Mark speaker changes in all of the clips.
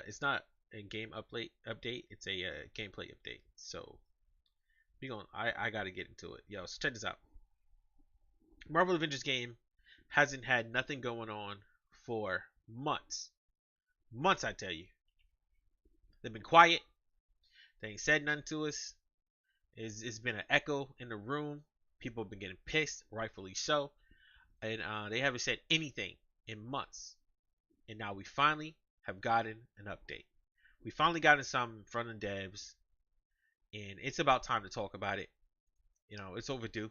Speaker 1: It's not a game update. It's a gameplay update. So we going I gotta get into it. Yo, so check this out. Marvel Avengers game hasn't had nothing going on for months. Months, I tell you. They've been quiet. They ain't said nothing to us. It's been an echo in the room. People have been getting pissed, rightfully so, and they haven't said anything in months. And now we finally have gotten an update. We finally gotten some from the devs, and it's about time to talk about it. It's overdue.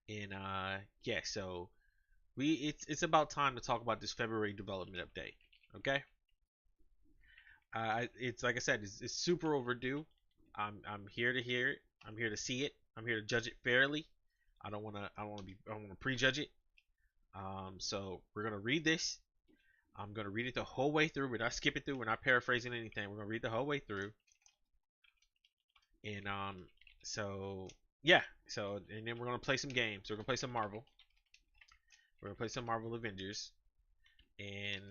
Speaker 1: And yeah, so it's about time to talk about this February development update. Okay, it's like I said, it's super overdue. I'm here to hear it. I'm here to see it. I'm here to judge it fairly. I don't wanna prejudge it. So we're gonna read this. I'm gonna read it the whole way through. We're not skipping through. We're not paraphrasing anything. We're gonna read the whole way through. And so yeah. So and then we're gonna play some games. We're gonna play some Marvel. We're gonna play some Marvel Avengers. And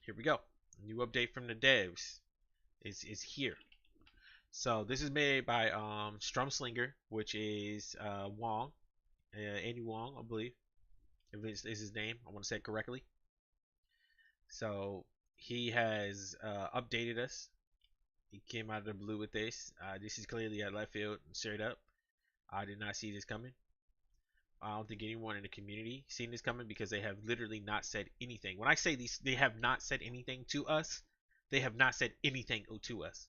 Speaker 1: here we go. New update from the devs is here. So this is made by Strumslinger, which is Wong, Andy Wong, I believe. If this is his name, I want to say it correctly. So he has updated us. He came out of the blue with this. This is clearly at left field, straight up. I did not see this coming. I don't think anyone in the community seen this coming because they have literally not said anything. When I say these, they have not said anything to us. They have not said anything to us.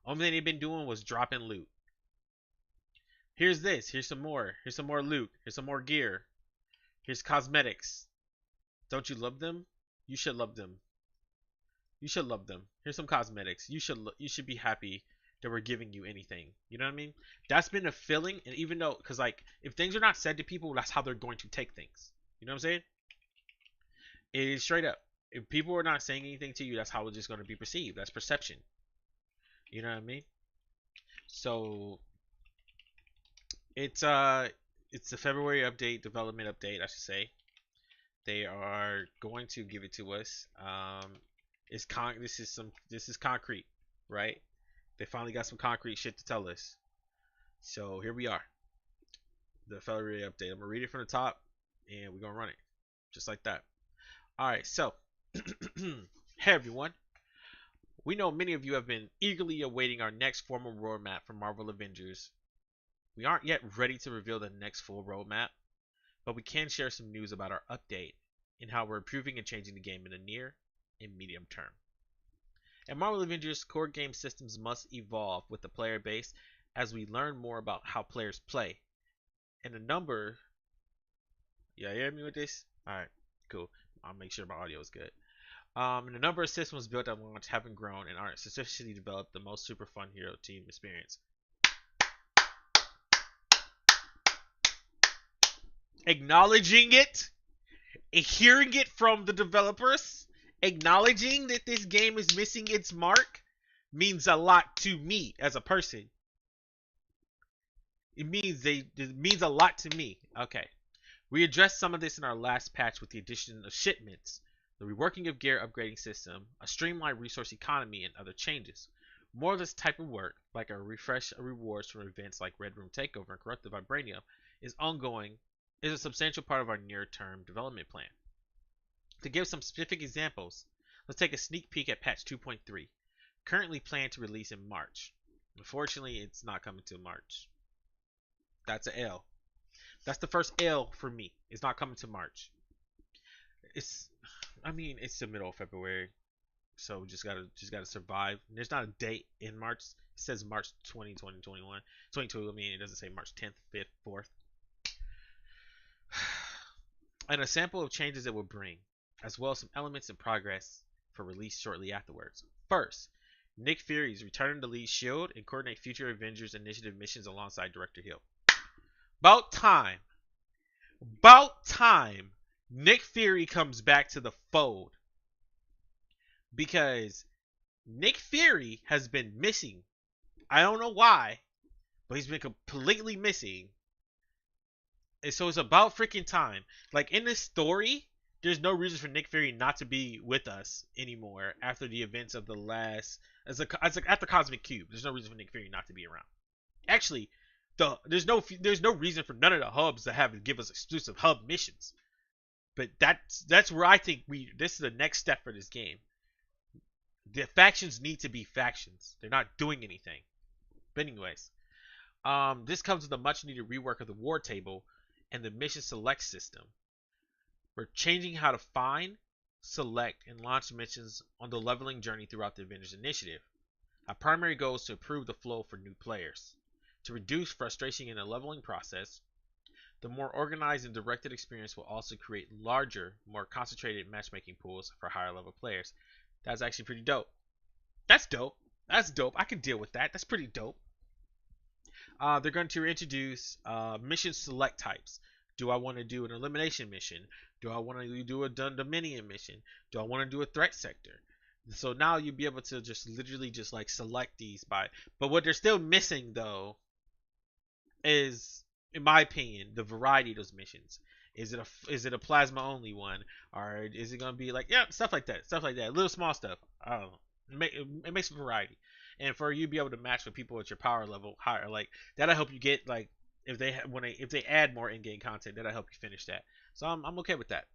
Speaker 1: Only thing they've been doing was dropping loot. Here's this. Here's some more. Here's some more loot. Here's some more gear. Here's cosmetics. Don't you love them? You should love them. You should love them. Here's some cosmetics. You should be happy that we're giving you anything. You know what I mean? That's been a feeling, and even though, because like if things are not said to people, that's how they're going to take things. You know what I'm saying? It is straight up. If people are not saying anything to you, that's how it's just going to be perceived. That's perception. You know what I mean? So it's a February update, development update, I should say. They are going to give it to us. This is concrete, right? They finally got some concrete shit to tell us. So here we are. The February update. I'm gonna read it from the top and we're gonna run it. Just like that. Alright, so hey everyone. We know many of you have been eagerly awaiting our next formal roadmap for Marvel Avengers. We aren't yet ready to reveal the next full roadmap, but we can share some news about our update and how we're improving and changing the game in the near and medium term. At Marvel Avengers, core game systems must evolve with the player base as we learn more about how players play. And the number. Yeah, you hear me with this? Alright, cool. I'll make sure my audio is good. And the number of systems built at launch haven't grown and aren't sufficiently developed the most super fun hero team experience. Acknowledging it, hearing it from the developers, acknowledging that this game is missing its mark means a lot to me as a person. It means a lot to me. Okay. We addressed some of this in our last patch with the addition of shipments, the reworking of gear upgrading system, a streamlined resource economy, and other changes. More of this type of work, like a refresh of rewards from events like Red Room Takeover and Corrupted Vibranium, is ongoing, is a substantial part of our near-term development plan. To give some specific examples, let's take a sneak peek at patch 2.3, currently planned to release in March. Unfortunately, it's not coming till March. That's a L. That's the first L for me. It's not coming to March. It's it's the middle of February, so just gotta survive. There's not a date in March. It says March 20, 2021. 22, it doesn't say March 10th, 5th, 4th. And a sample of changes it will bring, as well as some elements in progress for release shortly afterwards. First, Nick Fury is returning to lead S.H.I.E.L.D. and coordinate future Avengers Initiative missions alongside Director Hill. About time. About time Nick Fury comes back to the fold. Because Nick Fury has been missing. I don't know why, but he's been completely missing. And so it's about freaking time. Like in this story, there's no reason for Nick Fury not to be with us anymore after the events of the last after Cosmic Cube. There's no reason for Nick Fury not to be around. Actually, there's no reason for none of the hubs to give us exclusive hub missions. But that's where I think this is the next step for this game. The factions need to be factions. They're not doing anything. But anyways, this comes with a much needed rework of the war table and the mission select system. We're changing how to find, select, and launch missions on the leveling journey throughout the Avengers Initiative. Our primary goal is to improve the flow for new players, to reduce frustration in the leveling process. The more organized and directed experience will also create larger, more concentrated matchmaking pools for higher level players. That's actually pretty dope. That's dope. That's dope. I can deal with that. That's pretty dope. They're going to introduce mission select types. Do I want to do an elimination mission? Do I want to do a Dominion mission? Do I want to do a threat sector? So now you'll be able to just literally just like select these by. But what they're still missing though is, in my opinion, the variety of those missions. Is it a plasma only one, or is it gonna be like stuff like that, little small stuff. I don't know. It makes a variety, and for you to be able to match with people at your power level higher, like that'll help you get like if they add more in-game content, that'll help you finish that. So I'm okay with that.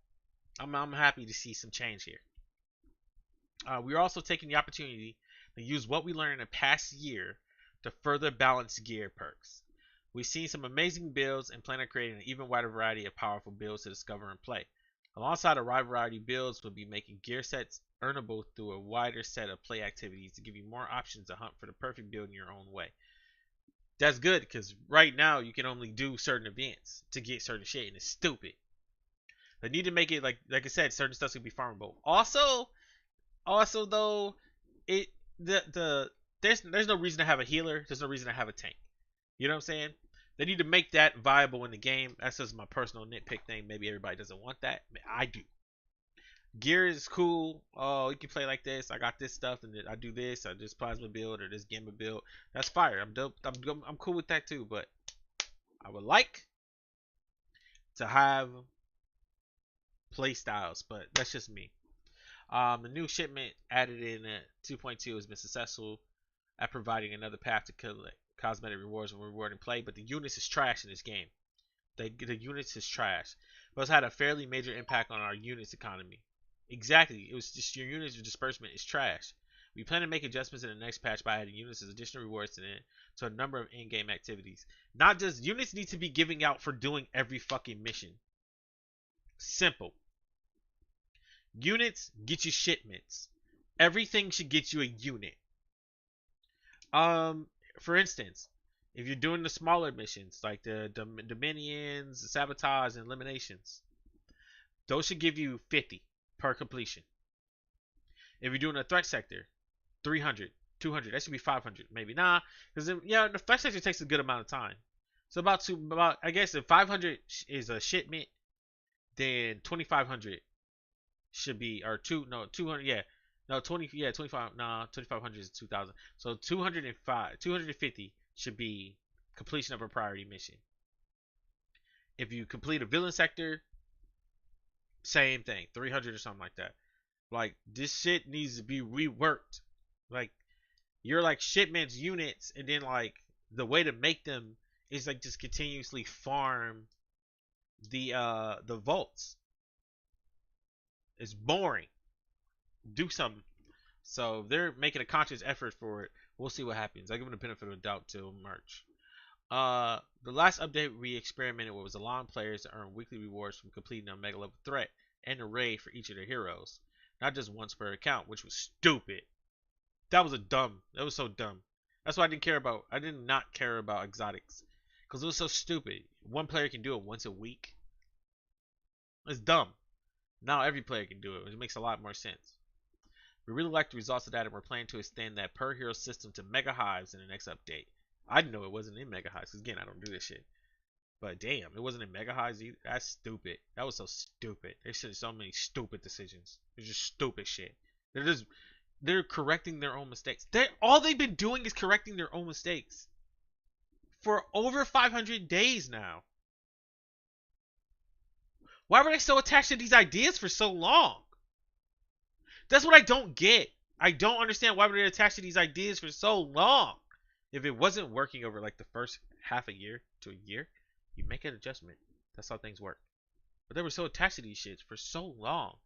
Speaker 1: I'm happy to see some change here. We're also taking the opportunity to use what we learned in the past year to further balance gear perks. We've seen some amazing builds and plan on creating an even wider variety of powerful builds to discover and play. Alongside a wide variety of builds, we'll be making gear sets earnable through a wider set of play activities to give you more options to hunt for the perfect build in your own way. That's good because right now you can only do certain events to get certain shit, and it's stupid. They need to make it like I said, certain stuff can be farmable. Also though, there's no reason to have a healer. There's no reason to have a tank. You know what I'm saying? They need to make that viable in the game. That's just my personal nitpick thing. Maybe everybody doesn't want that. I do. Gear is cool. Oh, you can play like this. I got this stuff, and I do this. I this plasma build or this gamma build. That's fire. I'm dope. I'm cool with that too. But I would like to have play styles. But that's just me. The new shipment added in 2.2 has been successful at providing another path to collect cosmetic rewards and rewarding play, but the units is trash in this game. The units is trash. But it's had a fairly major impact on our units economy. Exactly. It was just your units disbursement is trash. We plan to make adjustments in the next patch by adding units as additional rewards to a number of in-game activities. Not just units need to be giving out for doing every fucking mission. Simple. Units get you shipments. Everything should get you a unit. For instance, if you're doing the smaller missions like the Dominions, the Sabotage, and Eliminations, those should give you 50 per completion. If you're doing a threat sector, 300, 200, that should be 500 maybe. Nah, because the threat sector takes a good amount of time. So about I guess if 500 is a shipment, then 2,500 should be, or 200, yeah. No, 25. Nah, 2,500 is 2,000. So 250 should be completion of a priority mission. If you complete a villain sector, same thing, 300 or something like that. Like this shit needs to be reworked. Like you're like shipments, units, and then like the way to make them is like just continuously farm the vaults. It's boring. Do something. So they're making a conscious effort for it. We'll see what happens. I give them the benefit of the doubt till March. The last update we experimented with was allowing players to earn weekly rewards from completing a mega level threat and a raid for each of their heroes, not just once per account, which was stupid. That was so dumb. That's why I didn't care about. I did not care about exotics because it was so stupid. One player can do it once a week. It's dumb. Now every player can do it, which makes a lot more sense. We really like the results of that, and we're planning to extend that per hero system to Mega Hives in the next update. I didn't know it wasn't in Mega Hives, because again, I don't do this shit. But damn, it wasn't in Mega Hives either. That's stupid. That was so stupid. There's so many stupid decisions. It's just stupid shit. They're correcting their own mistakes. All they've been doing is correcting their own mistakes. For over 500 days now. Why were they so attached to these ideas for so long? That's what I don't get. I don't understand why were they attached to these ideas for so long. If it wasn't working over like the first half a year to a year, you make an adjustment. That's how things work. But they were so attached to these shits for so long.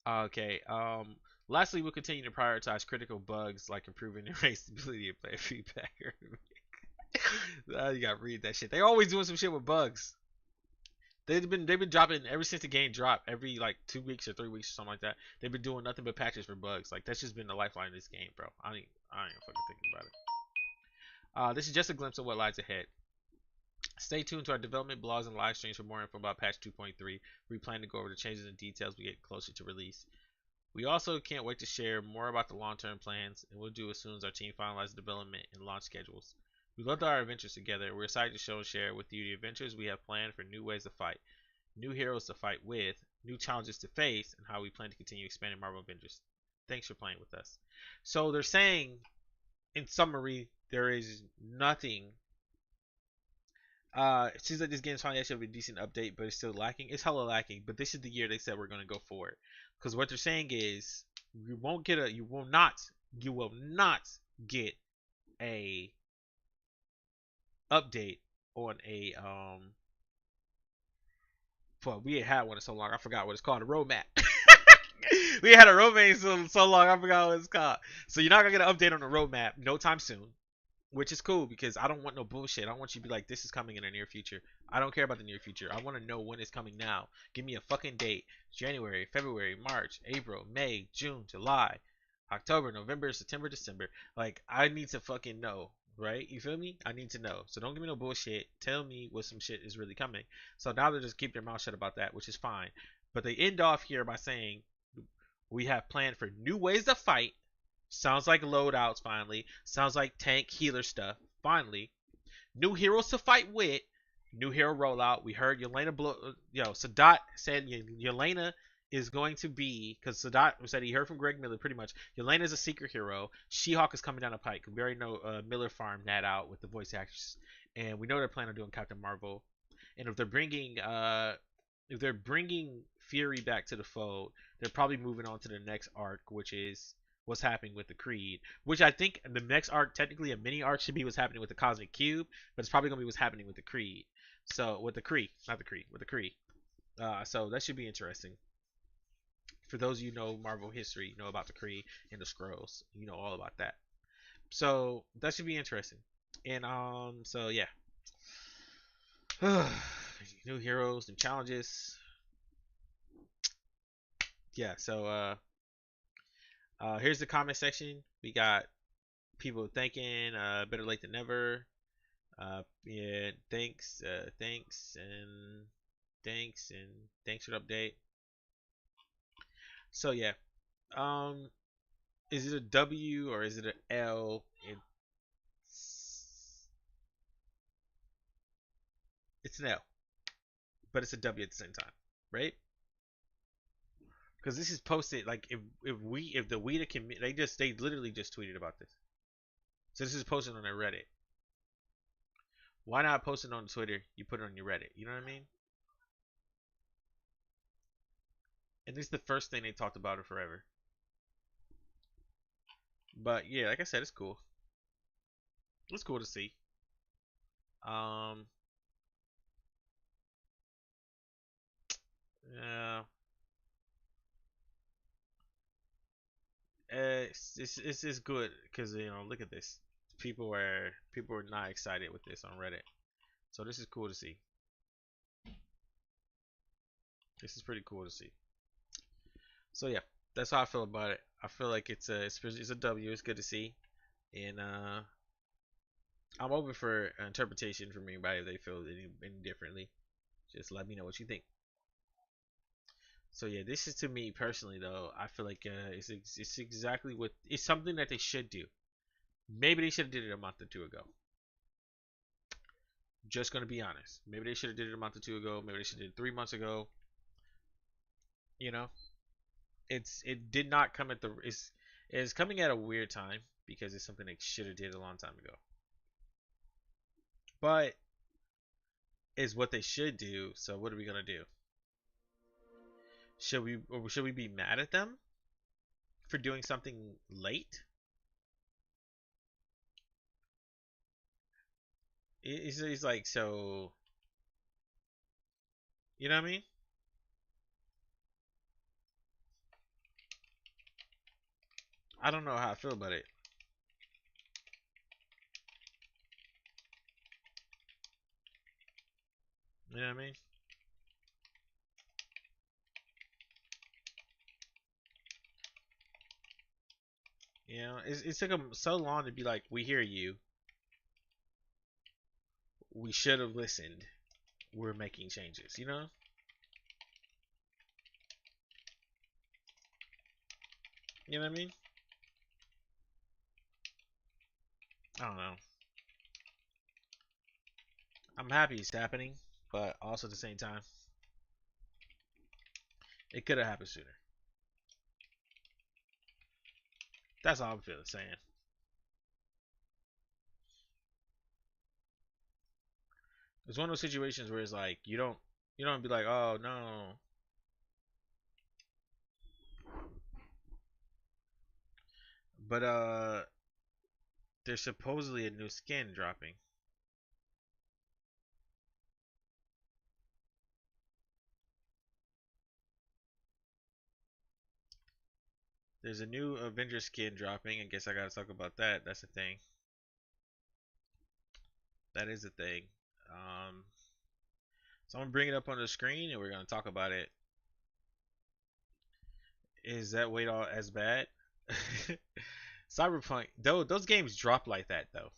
Speaker 1: Okay. Lastly, we'll continue to prioritize critical bugs like improving the erasability of player feedback. You gotta read that shit. They always doing some shit with bugs. They've been dropping ever since the game dropped. Every like 2 weeks or 3 weeks or something like that. They've been doing nothing but patches for bugs. Like that's just been the lifeline of this game, bro. I ain't fucking thinking about it. This is just a glimpse of what lies ahead. Stay tuned to our development blogs and live streams for more info about patch 2.3. We plan to go over the changes and details we get closer to release. We also can't wait to share more about the long-term plans, and we'll do as soon as our team finalizes development and launch schedules. We loved our adventures together. We're excited to show and share with you the adventures we have planned for new ways to fight, new heroes to fight with, new challenges to face, and how we plan to continue expanding Marvel Avengers. Thanks for playing with us. So they're saying, in summary, there is nothing. It seems like this game's finally actually have a decent update, but it's still lacking. It's hella lacking, but this is the year they said we're gonna go forward. Because what they're saying is you will not get a update on a Fuck, we ain't had one in so long. I forgot what it's called. A roadmap. We had a roadmap so long. I forgot what it's called. So you're not gonna get an update on the roadmap no time soon, which is cool because I don't want no bullshit. I want you to be like, this is coming in the near future. I don't care about the near future. I want to know when it's coming now. Give me a fucking date. January, February, March, April, May, June, July, October, November, September, December. Like I need to fucking know. Right? You feel me? I need to know. So don't give me no bullshit. Tell me what some shit is really coming. So now they just keep their mouth shut about that, which is fine. But they end off here by saying we have planned for new ways to fight. Sounds like loadouts finally. Sounds like tank healer stuff finally. New heroes to fight with. New hero rollout. We heard Yelena Sadat said Yelena is going to be, because Sadat said he heard from Greg Miller pretty much. Yelena is a secret hero. She-Hulk is coming down the pike. We already know Miller farmed that out with the voice actress, and we know they're planning on doing Captain Marvel. And if they're bringing Fury back to the fold, they're probably moving on to the next arc, which is what's happening with the Creed. Which I think the next arc, technically a mini arc, should be what's happening with the Cosmic Cube, but it's probably gonna be what's happening with the Creed. So with the Kree, not the Creed, with the Kree. So that should be interesting. For those of you who know Marvel history, you know about the Kree and the Skrulls. You know all about that. So that should be interesting. And so yeah. New heroes, new challenges. Yeah, so here's the comment section. We got people thanking better late than never. Yeah, thanks and thanks for the update. So yeah, um, is it a W or is it an L? It's an L, but it's a W at the same time, right? Because this is posted like if the Weta community they literally just tweeted about this. So this is posted on their Reddit. Why not post it on Twitter? You put it on your Reddit. You know what I mean? And this is the first thing they talked about it forever. But yeah, like I said, it's cool. It's cool to see. Um, yeah, it's good because look at this. People were not excited with this on Reddit, so this is cool to see. This is pretty cool to see. So yeah, that's how I feel about it. I feel like it's a W. It's good to see, and I'm open for interpretation from anybody if they feel any differently. Just let me know what you think. So yeah, this is to me personally though. I feel like it's exactly what it's something that they should do. Maybe they should have did it a month or two ago. Just gonna be honest. Maybe they should have did it a month or two ago. Maybe they should have did it 3 months ago. You know, it did not come at the it's coming at a weird time because it's something they should have did a long time ago. But is what they should do. So what are we gonna do? Should we be mad at them for doing something late? He's like, so you know what I mean? I don't know how I feel about it. You know what I mean? You know, it took them so long to be like, we hear you. We should have listened. We're making changes. You know? You know what I mean? I don't know. I'm happy it's happening, but also at the same time, it could have happened sooner. That's all I'm feeling saying. It's one of those situations where it's like you don't be like, oh no. But there's supposedly a new skin dropping. There's a new Avenger skin dropping. I guess I gotta talk about that. That's the thing. That is the thing. Um, so I'm gonna bring it up on the screen and we're gonna talk about it. Is that weight all as bad? Cyberpunk, though, those games drop like that though.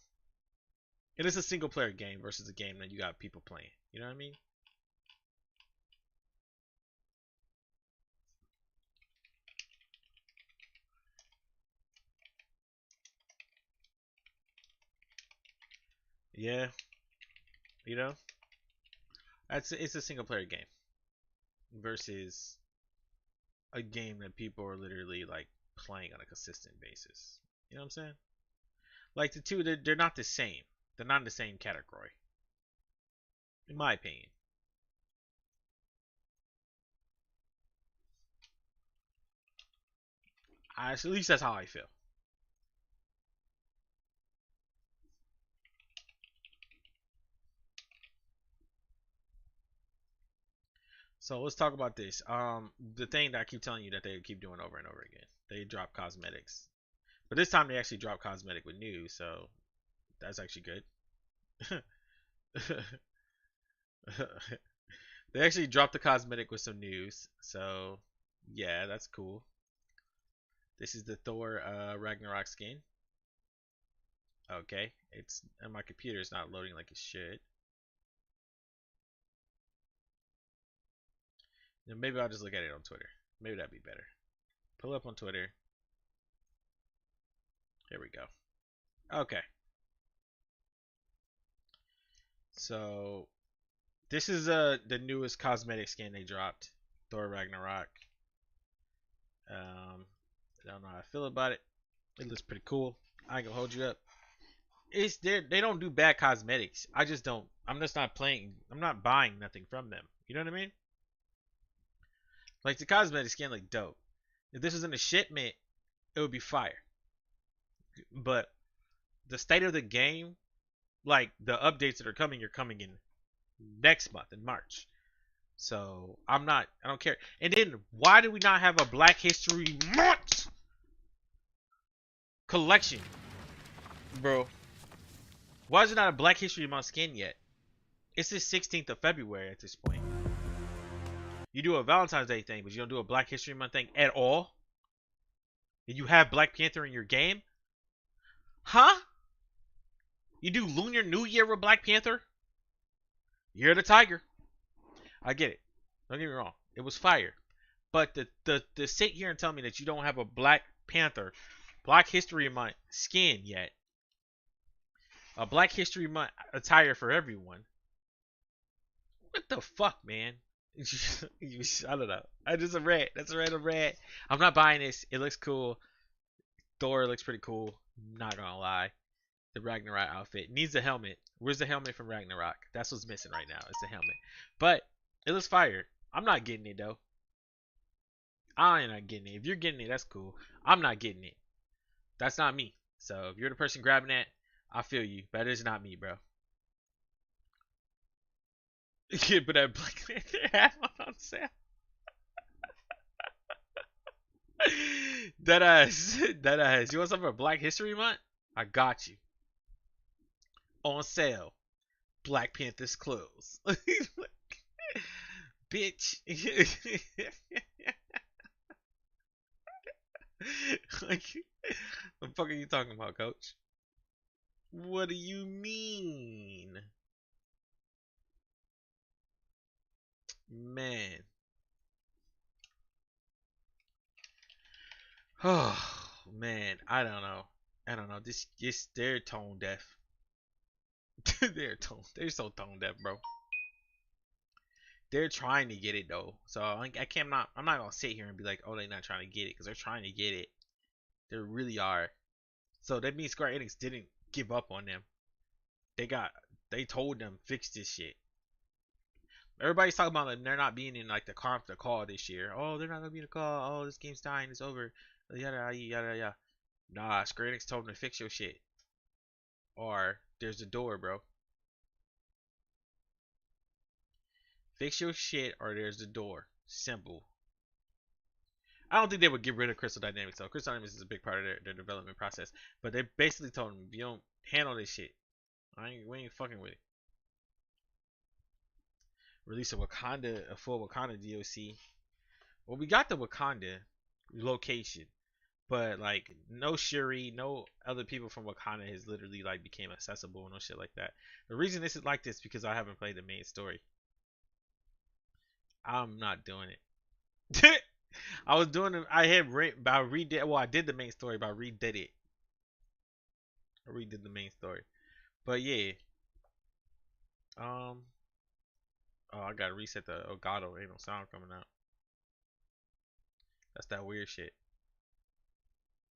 Speaker 1: It is a single player game versus a game that you got people playing. You know what I mean? Yeah, you know, it's a single player game versus a game that people are literally like playing on a consistent basis. You know what I'm saying? Like the two, they're not the same. They're not in the same category, in my opinion. At least that's how I feel. So let's talk about this. The thing that I keep telling you that they keep doing over and over again. They drop cosmetics, but this time they actually drop cosmetic with news, so that's actually good. They actually dropped the cosmetic with some news, so yeah, that's cool. This is the Thor Ragnarok skin. Okay, it's and my computer is not loading like it should. Then maybe I'll just look at it on Twitter. Maybe that'd be better. Pull up on Twitter. Here we go. Okay, so this is the newest cosmetic skin they dropped. Thor Ragnarok. I don't know how I feel about it. It looks pretty cool. I ain't gonna hold you up. They don't do bad cosmetics. I just don't. I'm just not playing. I'm not buying nothing from them. You know what I mean? Like the cosmetic skin look dope. If this was in a shipment, it would be fire. But the state of the game, like the updates that are coming in next month in March. So I'm not. I don't care. And then why do we not have a Black History Month collection, bro? Why is it not a Black History Month skin yet? It's the 16th of February at this point. You do a Valentine's Day thing, but you don't do a Black History Month thing at all? And you have Black Panther in your game? Huh? You do Lunar New Year with Black Panther? You're the tiger. I get it. Don't get me wrong. It was fire. But to sit here and tell me that you don't have a Black Panther, Black History Month skin yet, a Black History Month attire for everyone. What the fuck, man? I don't know. I just a rant. That's a random rant. I'm not buying this. It looks cool. Thor looks pretty cool. Not gonna lie. The Ragnarok outfit needs a helmet. Where's the helmet from Ragnarok? That's what's missing right now. It's the helmet. But it looks fire. I'm not getting it though. I ain't not getting it. If you're getting it, that's cool. I'm not getting it. That's not me. So if you're the person grabbing that, I feel you. But it's not me, bro. Yeah, but that Black Panther hat on sale. That ass. That ass. You want something for Black History Month? I got you. On sale. Black Panther's clothes. Bitch. Like, what the fuck are you talking about, coach? What do you mean? Man. Oh, man. I don't know. I don't know. They're tone deaf. They're so tone deaf, bro. They're trying to get it though. So I'm not gonna sit here and be like, oh, they're not trying to get it, because they're trying to get it. They really are. So that means Square Enix didn't give up on them. They told them fix this shit. Everybody's talking about like, they're not being in like the call this year. Oh, they're not gonna be in the call. Oh, this game's dying. It's over. Yada yada yada yada. Nah, Square Enix told them to fix your shit. Or there's the door, bro. Fix your shit, or there's the door. Simple. I don't think they would get rid of Crystal Dynamics though. Crystal Dynamics is a big part of their development process. But they basically told them, if you don't handle this shit, we ain't fucking with it. Release a full Wakanda DLC. Well, we got the Wakanda location, but like no Shuri, no other people from Wakanda has literally like became accessible and no shit like that. The reason this is like this because I haven't played the main story. I'm not doing it. I was doing it. I redid. Well, I did the main story, but I redid it. I redid the main story. But yeah. Um. Oh, I gotta reset the Elgato. Ain't no sound coming out. That's that weird shit.